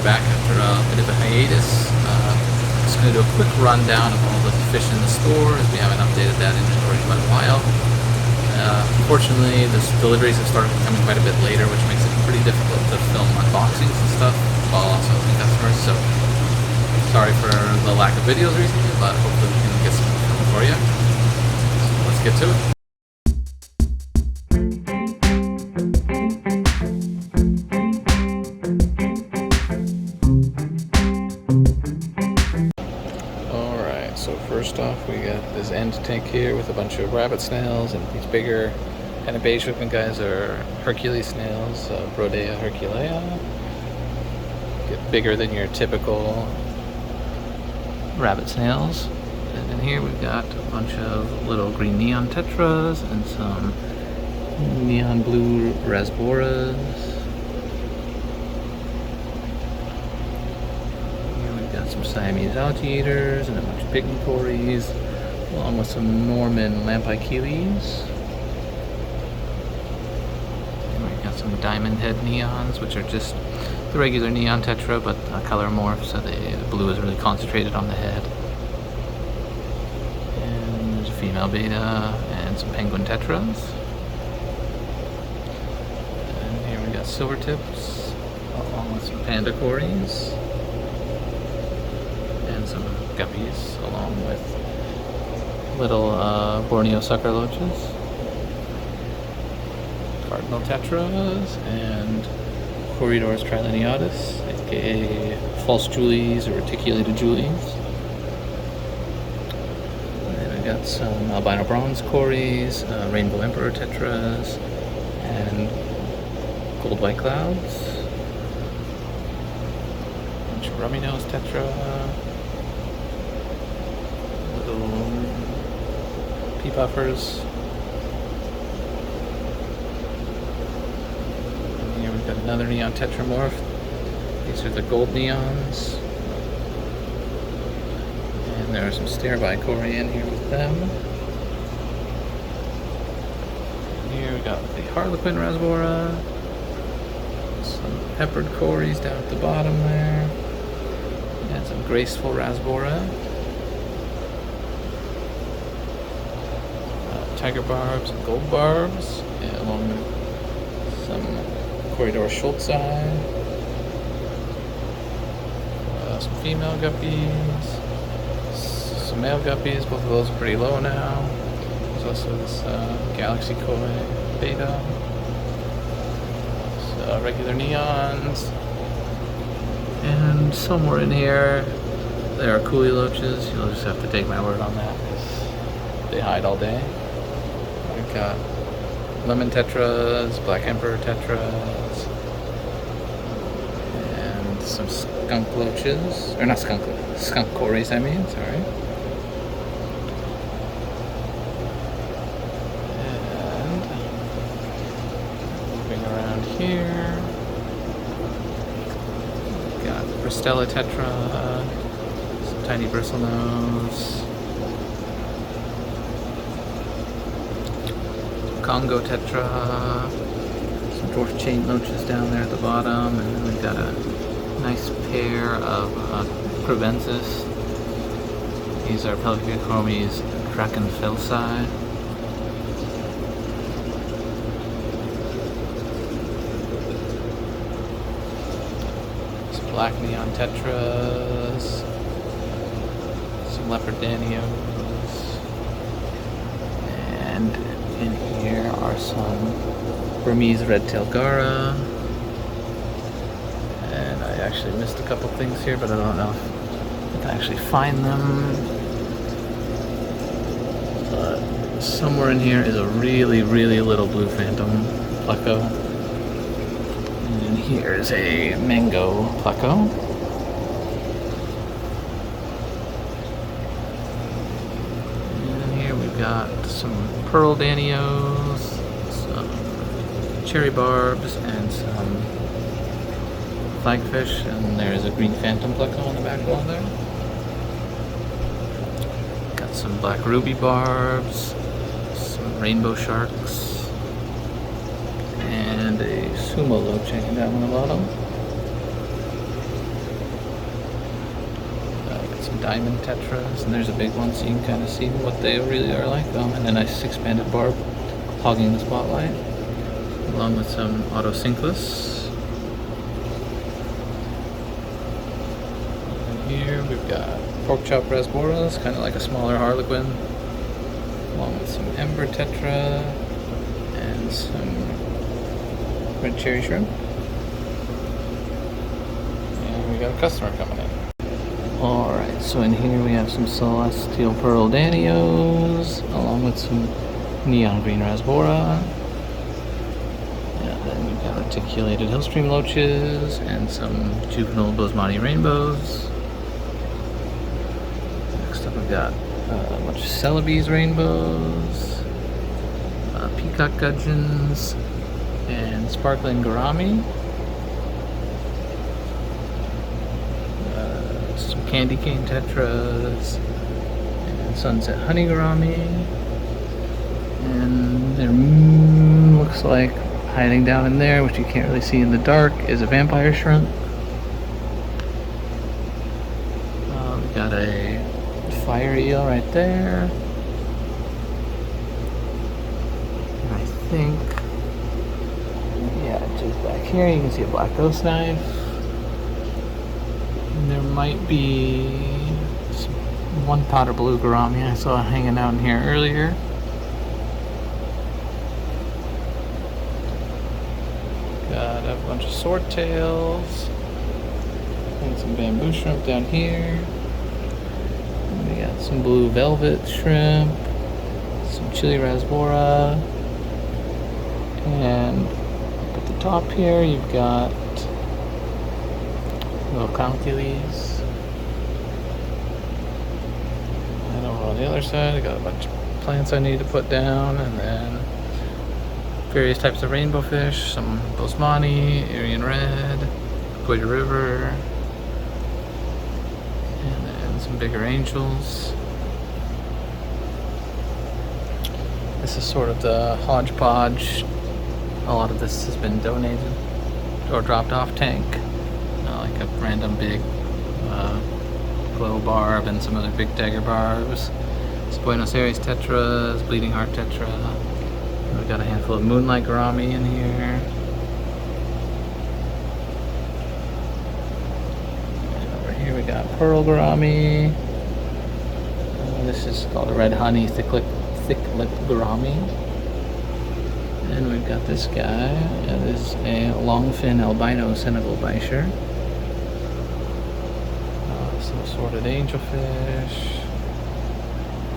we're back after a bit of a hiatus. Just going to do a quick rundown of all the fish in the store, as we haven't updated that inventory in quite a while. Unfortunately, the deliveries have started coming quite a bit later, which makes it pretty difficult to film unboxings and stuff while also helping customers. So sorry for the lack of videos recently, but hopefully we can get some filmed for you. So let's get to it. So first off, we got this end tank here with a bunch of rabbit snails, and these bigger kind of beige looking guys are Hercules snails, Brodea herculea. Get bigger than your typical rabbit snails. And then here we've got a bunch of little green neon tetras and some neon blue rasboras. Some Siamese algae eaters and a bunch of pygmy along with some Norman lampicheles. And we've got some diamond head neons, which are just the regular neon tetra, but color morph, so the blue is really concentrated on the head. And there's a female beta and some penguin tetras. And here we got silver tips, along with some panda cories. And some guppies, along with little Borneo sucker loaches, cardinal tetras, and corridors trileniatus, aka false julies or reticulated julies. And then we got some albino bronze cories, rainbow emperor tetras, and gold white clouds, a bunch of rummy nose tetra. Pea puffers. And here we've got another neon tetramorph. These are the gold neons. And there are some stare-by cory in here with them. And here we got the harlequin rasbora. Some peppered cories down at the bottom there. And some graceful rasbora. Tiger barbs and gold barbs, and along with some corridor schultzi, some female guppies, some male guppies. Both of those are pretty low now. There's also this galaxy koi beta, regular neons, and somewhere in here there are coolie loaches. You'll just have to take my word on that because they hide all day. We've got lemon tetras, black emperor tetras, and some skunk loaches, or not skunk cories, I mean, sorry. And moving around here, we've got Bristella tetra, some tiny bristlenose, Congo tetra, some dwarf chain loaches down there at the bottom, and then we've got a nice pair of Provensis. These are Pelicochromes Drachenfelsi. Some black neon tetras, some leopard danios, and in here are some Burmese red-tailed gara, and I actually missed a couple things here, but I don't know if I can actually find them. But somewhere in here is a really, really little blue phantom pleco, and here's a mango pleco. And here we've got some pearl danios, some cherry barbs, and some flagfish, and there's a green phantom pleco on the back wall there. Got some black ruby barbs, some rainbow sharks, and a sumo loach hanging down on the bottom. some diamond tetras, and there's a big one, so you can kind of see what they really are like. And a nice expanded barb hogging the spotlight, along with some Cichlids. And here we've got pork chop rasboras, kind of like a smaller harlequin, along with some ember tetra and some red cherry shrimp. And we got a customer coming in. Alright, so in here we have some celestial pearl danios, along with some neon green rasbora. And then we've got articulated hillstream loaches and some juvenile bosemani rainbows. Next up we've got a bunch of celebes rainbows, peacock gudgeons, and sparkling gourami. Some candy cane tetras and sunset honey gourami. And there looks like hiding down in there, which you can't really see in the dark, is a vampire shrimp. We got a fire eel right there. And I think, yeah, just back here you can see a black ghost knife. And there might be one powder blue gourami I saw hanging out in here earlier. Got a bunch of swordtails and some bamboo shrimp down here. And we got some blue velvet shrimp, some chili rasbora, and up at the top here you've got little conchiles. And over on the other side I got a bunch of plants I need to put down, and then various types of rainbow fish, some bosemani, Aryan red, Equator River, and then some bigger angels. This is sort of the hodgepodge. A lot of this has been donated or dropped off tank. Like a random big glow barb and some other big dagger barbs. It's Buenos Aires tetras, bleeding heart tetra. We've got a handful of moonlight gourami in here. And over here we got pearl gourami. This is called a red honey thick lip gourami. And we've got this guy. That is a longfin albino Senegal bichir. Some assorted angelfish.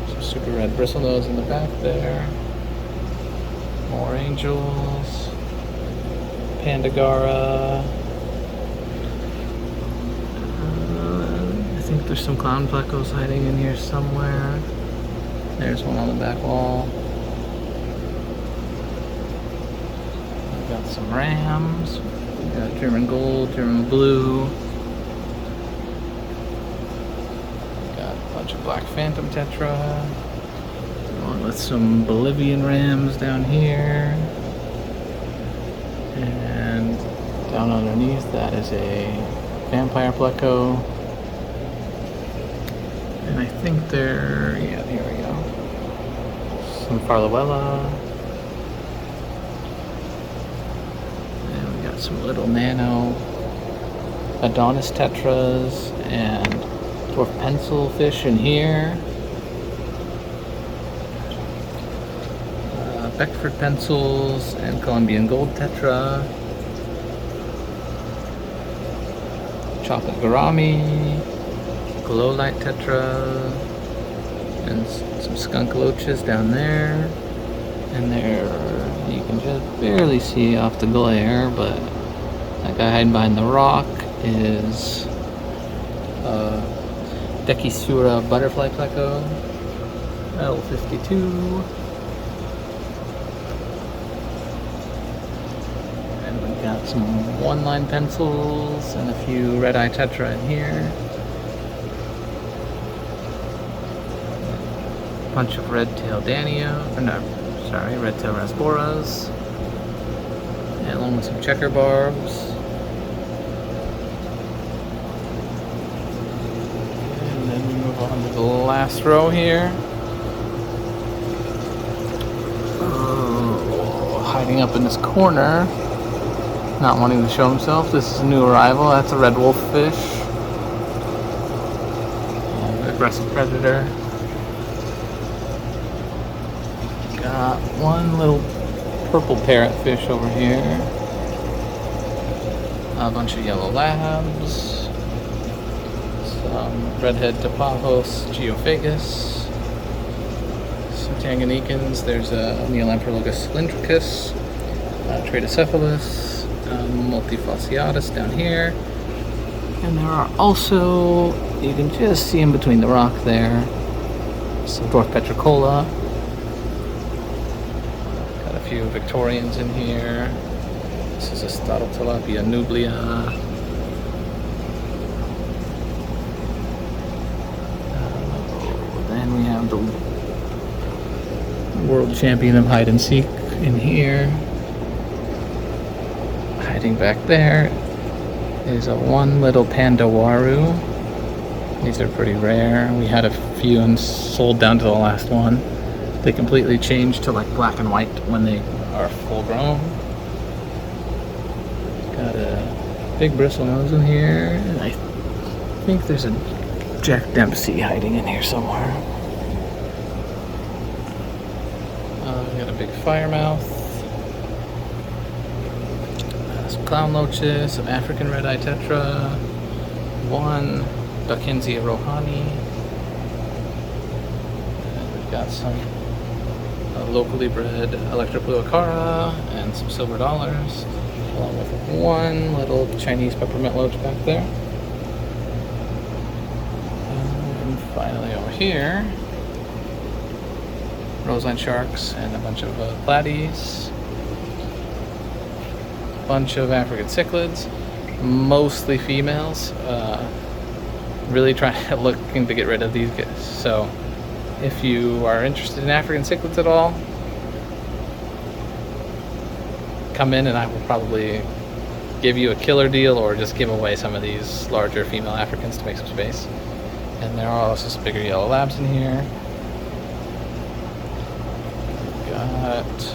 Some super red bristlenose in the back there. More angels, Pandagara. I think there's some clown plecos hiding in here somewhere. There's one on the back wall. We've got some rams. We've got German gold, German blue. We've got a bunch of black phantom tetra. With some Bolivian rams down here, and down underneath that is a vampire pleco, and I think they're, yeah, here we go, some Farluella, and we got some little nano Adonis tetras and dwarf pencil fish in here. Beckford pencils and Colombian gold tetra, chocolate gourami, glow light tetra, and some skunk loaches down there. And there, you can just barely see off the glare, but that guy hiding behind the rock is Dekisura butterfly pleco, L52. Got some one-line pencils and a few red-eye tetra in here. A bunch of red-tail danio, or no, sorry, red-tail rasboras, and along with some checker barbs. And then On to the last row here. Oh, hiding up in this corner, not wanting to show himself. This is a new arrival. That's a red wolf fish. Aggressive predator. Got one little purple parrotfish over here. A bunch of yellow labs. Some redhead Topahos geophagus. Some Tanganyikans. There's a Neolamprologus cylindricus. Tradocephalus. Multifasciatus down here. And there are also, you can just see in between the rock there, some Dwarf Petricola. Got a few Victorians in here. This is a Statotilapia nublia. Then we have the world champion of hide and seek in here. Hiding back there is a one little Pandawaru. These are pretty rare. We had a few and sold down to the last one. They completely change to like black and white when they are full grown. Got a big bristlenose in here. And I think there's a Jack Dempsey hiding in here somewhere. We got a big firemouth. Some clown loaches, some African red-eye tetra, one Dawkinsia rohani. And we've got some locally bred Electropluocara and some silver dollars, along with one little Chinese peppermint loach back there. And finally over here, roseline sharks and a bunch of platies. Bunch of African cichlids, mostly females. Really looking to get rid of these guys. So if you are interested in African cichlids at all, come in and I will probably give you a killer deal or just give away some of these larger female Africans to make some space. And there are also some bigger yellow labs in here. Got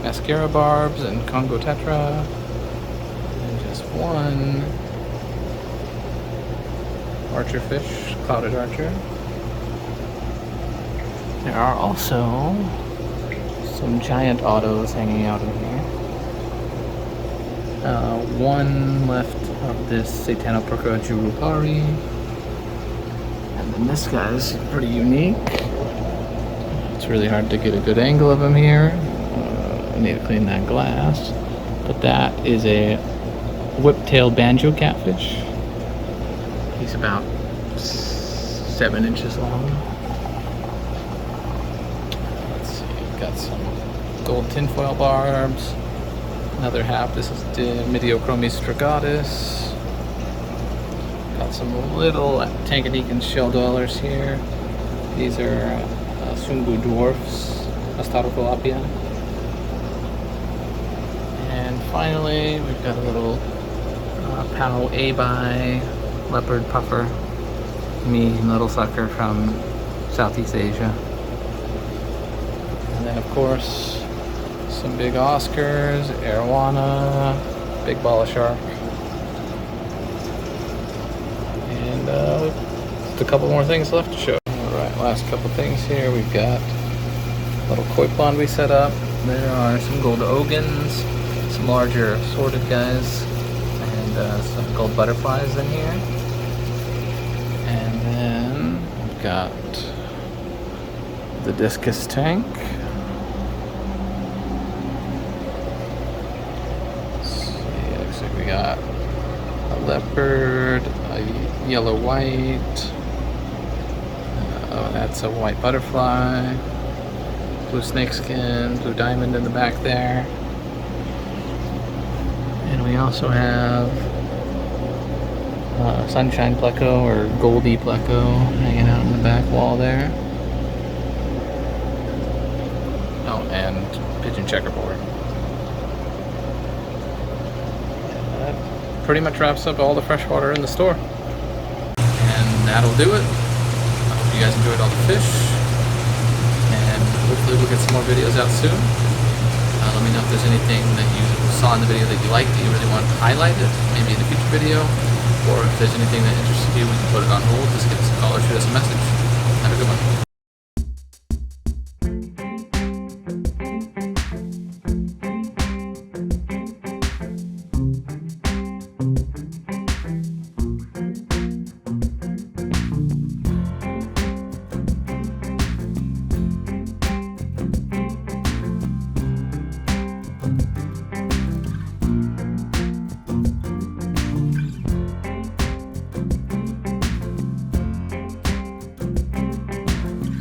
mascara barbs and Congo tetra, and just one archer fish, clouded archer. There are also some giant autos hanging out in here. One left of this Satanoperca jurupari, and then this guy's pretty unique. It's really hard to get a good angle of him here. I need to clean that glass. But that is a whip-tailed banjo catfish. He's about 7 inches long. Let's see, got some gold tinfoil barbs. Another half, this is Midiochromis strigatus. Got some little Tanganyikan shell dwellers here. These are Sumbu dwarfs, Astatotilapia. And finally, we've got a little Pau Abai leopard puffer, mean little sucker from Southeast Asia. And then, of course, some big Oscars, arowana, big bala shark, and just a couple more things left to show. Alright, last couple things here. We've got a little koi pond we set up. There are some gold ogans, some larger assorted guys, and some gold butterflies in here. And then we've got the discus tank. Looks like we got a leopard, a yellow white, that's a white butterfly, blue snakeskin, blue diamond in the back there. And we also have sunshine pleco or goldie pleco hanging out in the back wall there. Oh, and pigeon checkerboard. And that pretty much wraps up all the freshwater in the store. And that'll do it. I hope you guys enjoyed all the fish, and hopefully we'll get some more videos out soon. Let me know if there's anything that you saw in the video that you liked, that you really want highlighted, maybe in a future video, or if there's anything that interested you, we can put it on hold. Just give us a call or shoot us a message. Have a good one.